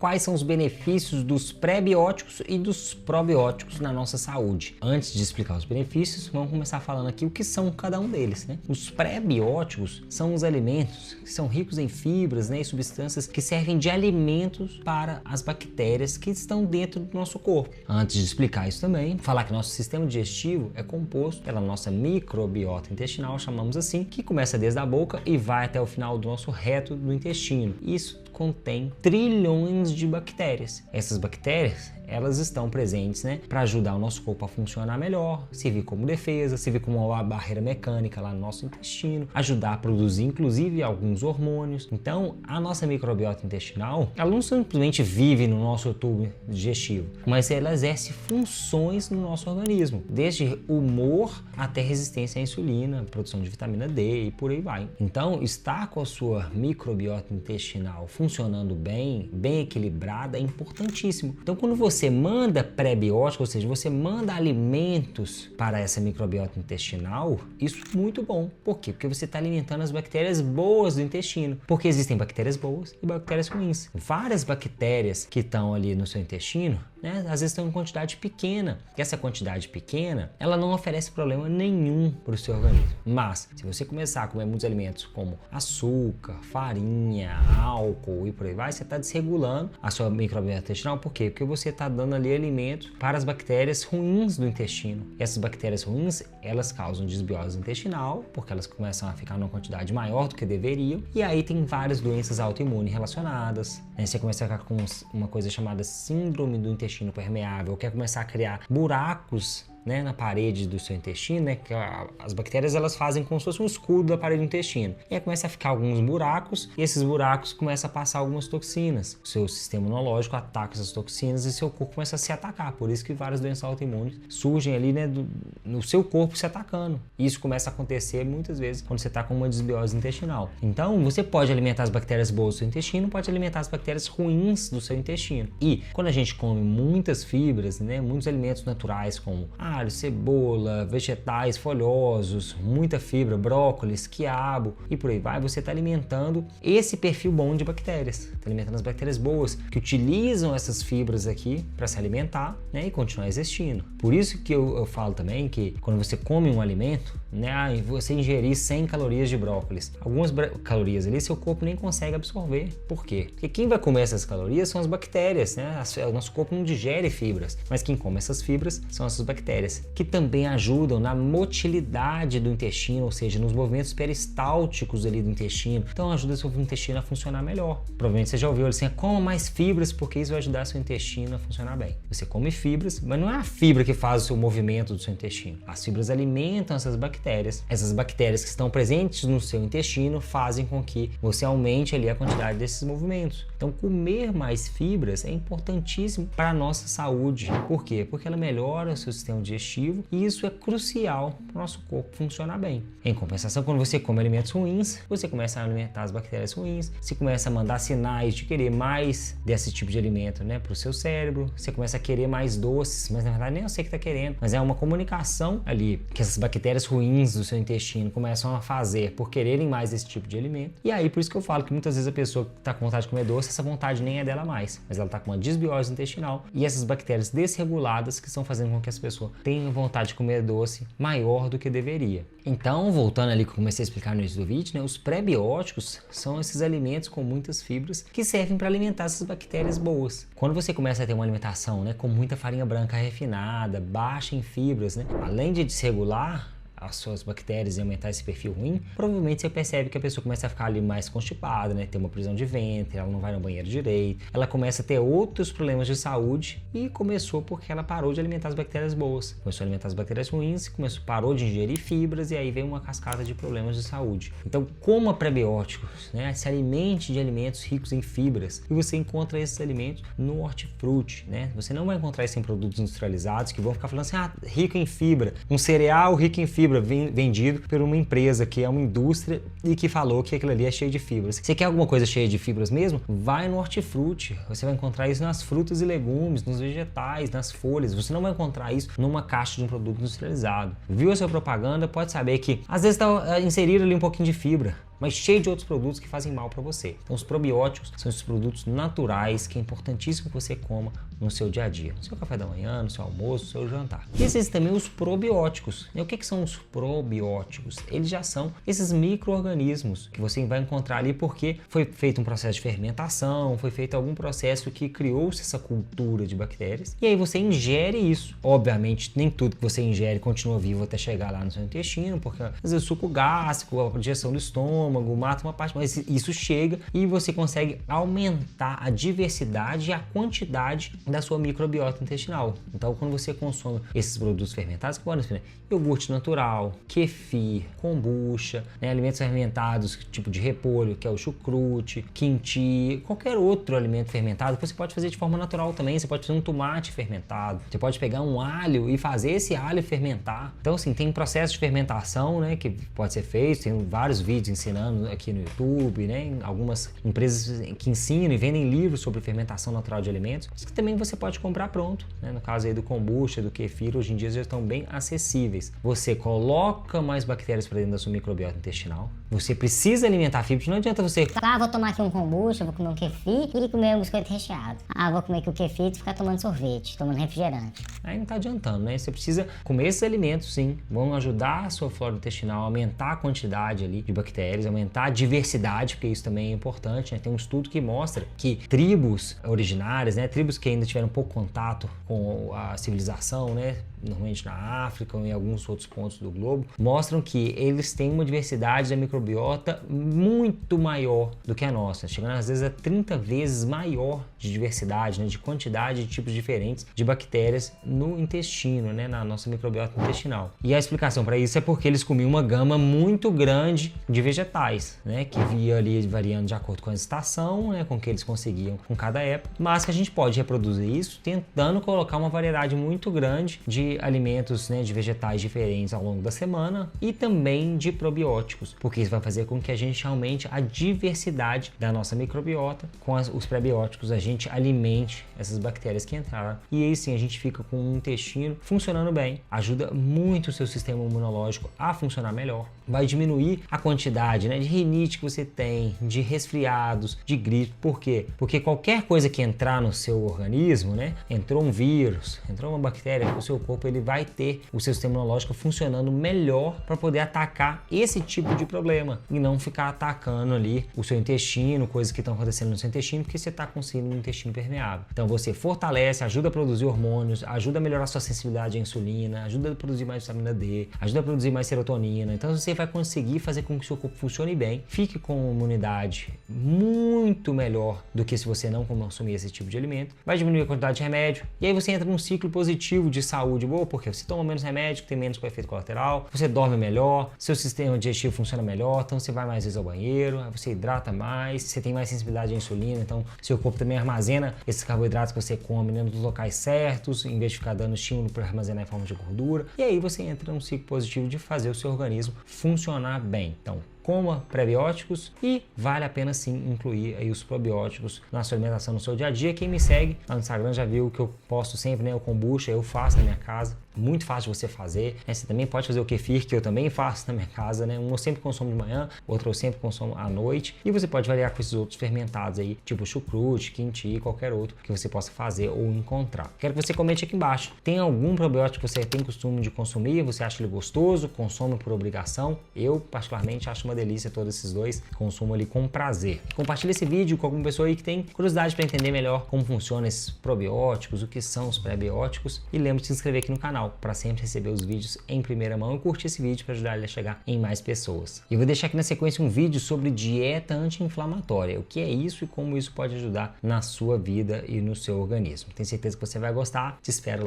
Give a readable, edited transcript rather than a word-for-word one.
Quais são os benefícios dos pré-bióticos e dos probióticos na nossa saúde? Antes de explicar os benefícios, vamos começar falando aqui o que são cada um deles, né? Os pré-bióticos são os alimentos que são ricos em fibras, né, e substâncias que servem de alimentos para as bactérias que estão dentro do nosso corpo. Antes de explicar isso também, falar que nosso sistema digestivo é composto pela nossa microbiota intestinal, chamamos assim, que começa desde a boca e vai até o final do nosso reto do intestino. Isso contém trilhões de bactérias. Essas bactérias, elas estão presentes, né, para ajudar o nosso corpo a funcionar melhor, servir como defesa, servir como uma barreira mecânica lá no nosso intestino, ajudar a produzir inclusive alguns hormônios. Então, a nossa microbiota intestinal, ela não simplesmente vive no nosso tubo digestivo, mas ela exerce funções no nosso organismo, desde humor até resistência à insulina, produção de vitamina D e por aí vai. Então, estar com a sua microbiota intestinal funcionando bem equilibrada é importantíssimo. Então, quando você manda pré-biótico, ou seja, você manda alimentos para essa microbiota intestinal, isso é muito bom. Por quê? Porque você está alimentando as bactérias boas do intestino. Porque existem bactérias boas e bactérias ruins. Várias bactérias que estão ali no seu intestino, né, às vezes estão em quantidade pequena. E essa quantidade pequena, ela não oferece problema nenhum para o seu organismo. Mas, se você começar a comer muitos alimentos como açúcar, farinha, álcool e por aí vai, você está desregulando a sua microbiota intestinal. Por quê? Porque você está dando ali alimento para as bactérias ruins do intestino. E essas bactérias ruins, elas causam desbiose intestinal, porque elas começam a ficar numa quantidade maior do que deveriam. E aí tem várias doenças autoimunes relacionadas. Né? Você começa a ficar com uma coisa chamada síndrome do intestino permeável, quer começar a criar buracos, né, na parede do seu intestino, né, que as bactérias elas fazem como se fosse um escudo da parede do intestino. E aí começa a ficar alguns buracos e esses buracos começam a passar algumas toxinas. O seu sistema imunológico ataca essas toxinas e seu corpo começa a se atacar. Por isso que várias doenças autoimunes surgem ali, né, no seu corpo se atacando. E isso começa a acontecer muitas vezes quando você está com uma desbiose intestinal. Então você pode alimentar as bactérias boas do seu intestino, pode alimentar as bactérias ruins do seu intestino. E quando a gente come muitas fibras, né, muitos alimentos naturais como alho, cebola, vegetais folhosos, muita fibra, brócolis, quiabo e por aí vai, você está alimentando esse perfil bom de bactérias. Está alimentando as bactérias boas que utilizam essas fibras aqui para se alimentar, né, e continuar existindo. Por isso que eu falo também que quando você come um alimento, né, você ingerir 100 calorias de brócolis, algumas calorias ali seu corpo nem consegue absorver. Por quê? Porque quem vai comer essas calorias são as bactérias, né? O nosso corpo não digere fibras, mas quem come essas fibras são essas bactérias, que também ajudam na motilidade do intestino, ou seja, nos movimentos peristálticos ali do intestino. Então ajuda o seu intestino a funcionar melhor. Provavelmente você já ouviu assim, coma mais fibras porque isso vai ajudar seu intestino a funcionar bem. Você come fibras, mas não é a fibra que faz o seu movimento do seu intestino. As fibras alimentam essas bactérias. Essas bactérias que estão presentes no seu intestino fazem com que você aumente ali a quantidade desses movimentos. Então comer mais fibras é importantíssimo para a nossa saúde. Por quê? Porque ela melhora o seu sistema digestivo e isso é crucial para o nosso corpo funcionar bem. Em compensação, quando você come alimentos ruins, você começa a alimentar as bactérias ruins, você começa a mandar sinais de querer mais desse tipo de alimento, né, para o seu cérebro, você começa a querer mais doces, mas na verdade nem você que está querendo, mas é uma comunicação ali que essas bactérias ruins do seu intestino começam a fazer por quererem mais desse tipo de alimento. E aí por isso que eu falo que muitas vezes a pessoa que está com vontade de comer doce, essa vontade nem é dela mais, mas ela está com uma desbiose intestinal e essas bactérias desreguladas que estão fazendo com que essa pessoa tenha vontade de comer doce maior do que deveria. Então, voltando ali que eu comecei a explicar no início do vídeo, né, os pré-bióticos são esses alimentos com muitas fibras que servem para alimentar essas bactérias boas. Quando você começa a ter uma alimentação, né, com muita farinha branca refinada, baixa em fibras, né, além de desregular as suas bactérias e aumentar esse perfil ruim, provavelmente você percebe que a pessoa começa a ficar ali mais constipada, né? Ter uma prisão de ventre, ela não vai no banheiro direito, ela começa a ter outros problemas de saúde e começou porque ela parou de alimentar as bactérias boas, começou a alimentar as bactérias ruins, parou de ingerir fibras e aí vem uma cascata de problemas de saúde. Então, coma prebióticos, né? Se alimente de alimentos ricos em fibras e você encontra esses alimentos no hortifruti, né? Você não vai encontrar isso em produtos industrializados que vão ficar falando assim, rico em fibra, um cereal rico em fibra vendido por uma empresa que é uma indústria e que falou que aquilo ali é cheio de fibras. Você quer alguma coisa cheia de fibras mesmo? Vai no hortifruti. Você vai encontrar isso nas frutas e legumes, nos vegetais, nas folhas. Você não vai encontrar isso numa caixa de um produto industrializado. Viu a sua propaganda? Pode saber que às vezes está inserido ali um pouquinho de fibra. mas cheio de outros produtos que fazem mal para você. Então os probióticos são esses produtos naturais que é importantíssimo que você coma no seu dia a dia, no seu café da manhã, no seu almoço, no seu jantar. E existem também os probióticos. E o que são os probióticos? Eles já são esses micro-organismos que você vai encontrar ali porque foi feito um processo de fermentação, foi feito algum processo que criou-se essa cultura de bactérias, e aí você ingere isso. Obviamente, nem tudo que você ingere continua vivo até chegar lá no seu intestino, porque às vezes o suco gástrico, a digestão do estômago, mata uma parte, mas isso chega e você consegue aumentar a diversidade e a quantidade da sua microbiota intestinal. Então, quando você consome esses produtos fermentados, que podem ser iogurte natural, kefir, kombucha, né, alimentos fermentados, tipo de repolho, que é o chucrute, kimchi, qualquer outro alimento fermentado, você pode fazer de forma natural também. Você pode fazer um tomate fermentado, você pode pegar um alho e fazer esse alho fermentar. Então, assim, tem processo de fermentação, né, que pode ser feito, tem vários vídeos ensinando aqui no YouTube, né, algumas empresas que ensinam e vendem livros sobre fermentação natural de alimentos, que também você pode comprar pronto, né, no caso aí do kombucha, do kefir, hoje em dia já estão bem acessíveis. Você coloca mais bactérias para dentro da sua microbiota intestinal, você precisa alimentar fibras, não adianta você... vou tomar aqui um kombucha, vou comer um kefir e comer um biscoito recheado. Vou comer aqui o kefir e ficar tomando sorvete, tomando refrigerante. Aí não está adiantando, né? Você precisa comer esses alimentos, sim, vão ajudar a sua flora intestinal a aumentar a quantidade ali de bactérias, aumentar a diversidade, porque isso também é importante, né? Tem um estudo que mostra que tribos originárias, né, tribos que ainda tiveram pouco contato com a civilização, né, normalmente na África ou em alguns outros pontos do globo, mostram que eles têm uma diversidade da microbiota muito maior do que a nossa, chegando às vezes a 30 vezes maior de diversidade, né, de quantidade de tipos diferentes de bactérias no intestino, né, na nossa microbiota intestinal. E a explicação para isso é porque eles comiam uma gama muito grande de vegetais, né, que via ali variando de acordo com a estação, né, com o que eles conseguiam com cada época, mas que a gente pode reproduzir isso tentando colocar uma variedade muito grande de alimentos, né, de vegetais diferentes ao longo da semana e também de probióticos, porque isso vai fazer com que a gente aumente a diversidade da nossa microbiota. Com os prebióticos a gente alimente essas bactérias que entraram e aí sim a gente fica com um intestino funcionando bem, ajuda muito o seu sistema imunológico a funcionar melhor, vai diminuir a quantidade, né, de rinite que você tem, de resfriados, de gripe. Por quê? Porque qualquer coisa que entrar no seu organismo, né, entrou um vírus, entrou uma bactéria, o seu corpo ele vai ter o seu sistema imunológico funcionando melhor para poder atacar esse tipo de problema e não ficar atacando ali o seu intestino, coisas que estão acontecendo no seu intestino, porque você está conseguindo um intestino permeável. Então você fortalece, ajuda a produzir hormônios, ajuda a melhorar a sua sensibilidade à insulina, ajuda a produzir mais vitamina D, ajuda a produzir mais serotonina. Então você vai conseguir fazer com que o seu corpo funcione bem, fique com uma imunidade muito melhor do que se você não consumir esse tipo de alimento, vai diminuir a quantidade de remédio e aí você entra num ciclo positivo de saúde boa, porque você toma menos remédio, tem menos efeito colateral, você dorme melhor, seu sistema digestivo funciona melhor, então você vai mais vezes ao banheiro, você hidrata mais, você tem mais sensibilidade à insulina, então seu corpo também armazena esses carboidratos que você come, né, nos locais certos, em vez de ficar dando estímulo para armazenar em forma de gordura, e aí você entra num ciclo positivo de fazer o seu organismo funcionar bem. Então, coma prebióticos e vale a pena sim incluir aí os probióticos na sua alimentação no seu dia a dia. Quem me segue lá no Instagram já viu que eu posto sempre, né, o kombucha, eu faço na minha casa, muito fácil de você fazer, né? Você também pode fazer o kefir, que eu também faço na minha casa, né? Um eu sempre consumo de manhã, outro eu sempre consumo à noite, e você pode variar com esses outros fermentados aí, tipo chucrute, kimchi, qualquer outro que você possa fazer ou encontrar. Quero que você comente aqui embaixo, tem algum probiótico que você tem costume de consumir, você acha ele gostoso, consome por obrigação? Eu particularmente acho uma delícia todos esses dois, consumo ali com prazer. Compartilhe esse vídeo com alguma pessoa aí que tem curiosidade para entender melhor como funcionam esses probióticos, o que são os prebióticos, e lembre de se inscrever aqui no canal para sempre receber os vídeos em primeira mão e curtir esse vídeo para ajudar ele a chegar em mais pessoas. E eu vou deixar aqui na sequência um vídeo sobre dieta anti-inflamatória, o que é isso e como isso pode ajudar na sua vida e no seu organismo. Tenho certeza que você vai gostar, te espero lá.